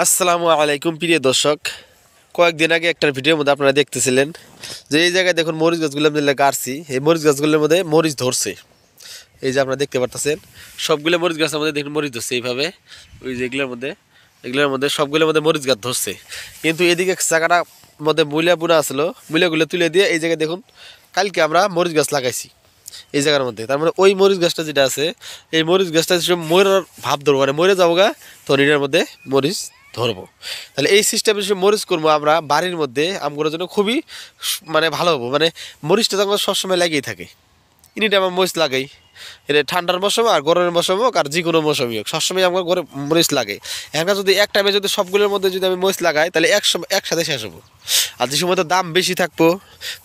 আসসালামু আলাইকুম প্রিয় দর্শক। কয়েকদিন আগে একটা ভিডিওর মধ্যে আপনারা দেখতেছিলেন যে এই জায়গায় দেখুন মরিচ গাছগুলো আমি কাটছি। এই মরিচ গাছগুলোর মধ্যে মরিচ ধরছে। এই যে আপনারা দেখতে পারতেছেন সবগুলো মরিচ গাছের মধ্যে দেখুন মরিচ ধরছে এইভাবে। ওই যে এগুলোর মধ্যে সবগুলোর মধ্যে মরিচ গাছ ধরছে, কিন্তু এদিকে জায়গাটা মধ্যে মূলা বুনা আসলো, মূলাগুলো তুলে দিয়ে এই জায়গায় দেখুন কালকে আমরা মরিচ গাছ লাগাইছি এই জায়গার মধ্যে। তার মানে ওই মরিচ গাছটা যেটা আছে এই মরিচ গাছটা মরার ভাব ধরবো, মানে মরে যাবো গা, তখন এটার মধ্যে মরিচ ধরবো। তাহলে এই সিস্টেমে যে মরিচ করবো আমরা বাড়ির মধ্যে আমগুলোর জন্য খুবই মানে ভালো হবো। মানে মরিচটা তখন সবসময় লাগিয়েই থাকে, এনি টাইম আমরা মরিচ লাগাই। এটা ঠান্ডার মৌসুম আর গরমের মৌসুম হোক আর যে কোনো মৌসুমই হোক সবসময় আমার ঘরে মরিচ লাগে। এখানকার যদি এক টাইমে যদি সবগুলোর মধ্যে যদি আমি মরিচ লাগাই তাহলে একসাথে শেষ হবো। আর যে সময় তো দাম বেশি থাকবো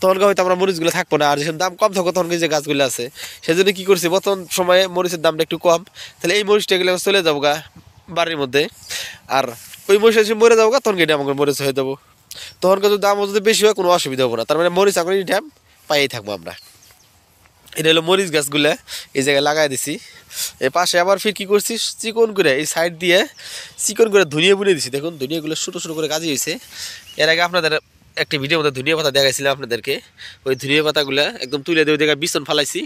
তখন হয়তো আমরা মরিচগুলো থাকবো না, আর যে দাম কম থাকবো তখন যে গাছগুলো আছে সেই জন্য কী করছি বর্তমান সময়ে মরিচের দামটা একটু কম। তাহলে এই মরিচটা এগুলো চলে যাবো গা বাড়ির মধ্যে, আর ওই মরিচটা যদি মরে যাবো গা তখন এটা আমাকে মরিচ হয়ে যাবো। তখন যদি দাম যদি বেশি হয় কোনো অসুবিধা হবো না, তার মানে মরিচ এখন এনি টাইম পাইয়েই থাকবো আমরা। এটা হলো মরিচ গাছগুলা এই জায়গায় লাগাই দিছি। এই পাশে আবার ফির কী করছি চিকন করে এই সাইড দিয়ে চিকন করে ধনিয়া বুনে দিছি। দেখুন ধনিয়াগুলো ছোটো ছোটো করে কাজি হয়েছে। এর আগে আপনাদের একটি ভিডিওর মধ্যে ধনিয়া পাতা দেখাইছিলাম আপনাদেরকে। ওই ধনিয়া পাতাগুলো একদম তুলে দিয়ে ওই জায়গায় বিছন ফালাইছি।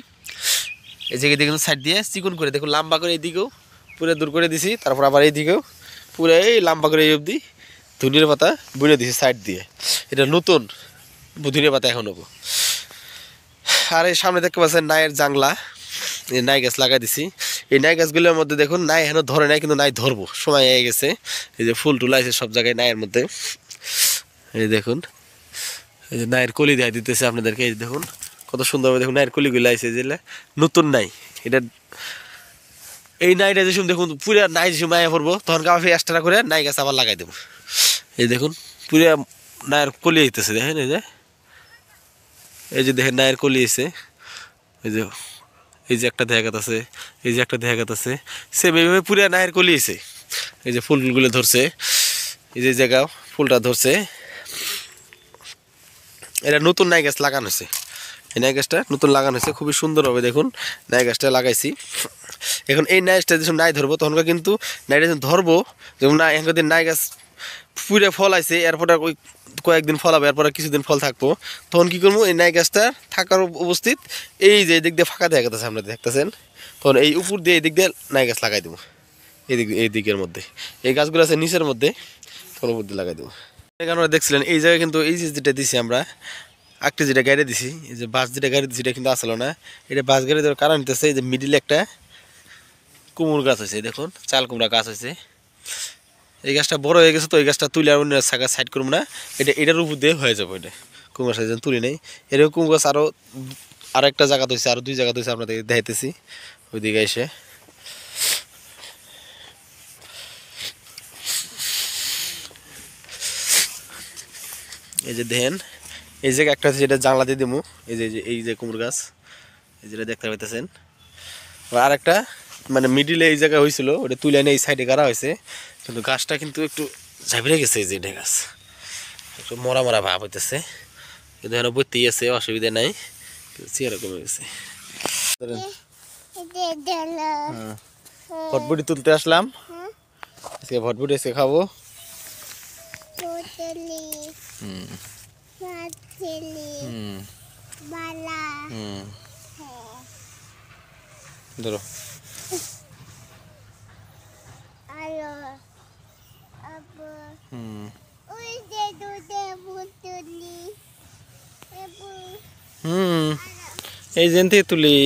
এই জায়গায় দেখুন সাইড দিয়ে চিকন করে দেখুন লম্বা করে এইদিকেও পুরো দূর করে দিছি, তারপর আবার এইদিকেও পুরো এই লম্বা করে এই অবধি ধনিয়ার পাতা বুনে দিছি সাইড দিয়ে। এটা নতুন ধনিয়া পাতা এখন হবো। আর এই সামনে দেখতে পাচ্ছেন নাইয়ের জাংলা, এই নাই গাছ লাগাই দিছি। এই নাই গাছগুলোর মধ্যে দেখুন নাই এখনো ধরে নাই, কিন্তু নাই ধরবো সময় হয়ে গেছে। এই যে ফুল টুল আছে সব জায়গায় নাইয়ের মধ্যে। এই দেখুন এই যে নাইয়ের কলি দেখাই দিতেছে আপনাদেরকে। এই দেখুন কত সুন্দরভাবে দেখুন নাইয়ের কলিগুলো আছে, যে নতুন নাই। এটা এই নাইটা যেসব দেখুন পুরা নাই যেসব মায়া পড়বো তখন আবার এক্সট্রা করে নাই গাছ আবার লাগাই দেবো। এই দেখুন পুরা নাইয়ের কলি হইতেছে, দেখেন এই যে দেখেন নাইয়ের কলি আছে। এই যে একটা দেখা আছে, এই যে একটা দেখা আছে, সেম এইভাবে পুরা নাইয়ের কলি আছে। এই যে ফুলগুলো ধরছে, এই যে জায়গা ফুলটা ধরছে। এটা নতুন নাই গাছ লাগানো হয়েছে, এই নাই গাছটা নতুন লাগানো হয়েছে খুবই সুন্দর হবে। দেখুন নাই গাছটা লাগাইছি। এখন এই নাই গাছটা যখন নাই ধরবো তখন কিন্তু নাইটা যখন ধরবো, যেমন না এখন নাই গাছ পুরে ফল আছে এরপরে ওই কয়েকদিন ফল হবে, এরপরে কিছুদিন ফল থাকবো, তখন কী করবো এই নাই গাছটা থাকার উপস্থিত এই যে এদিক দিয়ে ফাঁকা দেখা যাচ্ছে আপনারা দেখতেছেন, তখন এই উপর দিয়ে এই দিক দিয়ে নাই গাছ লাগাই দেবো। এই দিকের মধ্যে এই গাছগুলো আছে নিচের মধ্যে, তখন উপর দিয়ে লাগাই দেবো। আপনারা দেখছিলেন এই জায়গায় কিন্তু এই যে যেটা দিছি আমরা একটা যেটা গাড়ি দিছি, এই যে বাস যেটা গাড়ি দিছি এটা কিন্তু আসলো না। এটা বাস গাড়ি দেওয়ার কারণ হইতেছে এই যে মিডিলে একটা কুমড় গাছ হয়েছে, দেখুন চাল কুমড়া গাছ হয়েছে। এই গাছটা বড় হয়ে গেছে তো এই গাছটা তুলে আর অন্য শাখা সাইড করবো না, এটার উপর দিয়ে হয়ে যাবো। এটা কুমড়া সাইজ তুলি নেই, এরকম কুমড় গাছ আরও একটা জায়গা হয়েছে, আরও 2 জায়গা হয়েছে আপনাদের দেখাইতেছি ওইদিকে এসে। এই যে দেখেন এই জায়গায় একটা হচ্ছে যেটা জানলা দিয়ে দিমু, এই যে কুমড় গাছ এই যেটা দেখতে পাইতেছেন। আর একটা মানে মিডিলে এই জায়গায় হয়েছিল ওটা তুলে এনে এই সাইডে গাড়া হয়েছে, কিন্তু গাছটা কিন্তু একটু ঝাঁপিয়ে গেছে। এই যে এটা গাছ একটু মরা মরা ভাব হইতেছে, কিন্তু এখানে বইতেই আছে অসুবিধা নাই, চেয়ারা কমে গেছে। ভটভুটি তুলতে আসলাম আজকে, ভটভুটি এসে খাবো। ধরো এই যেন থেকে তুলি।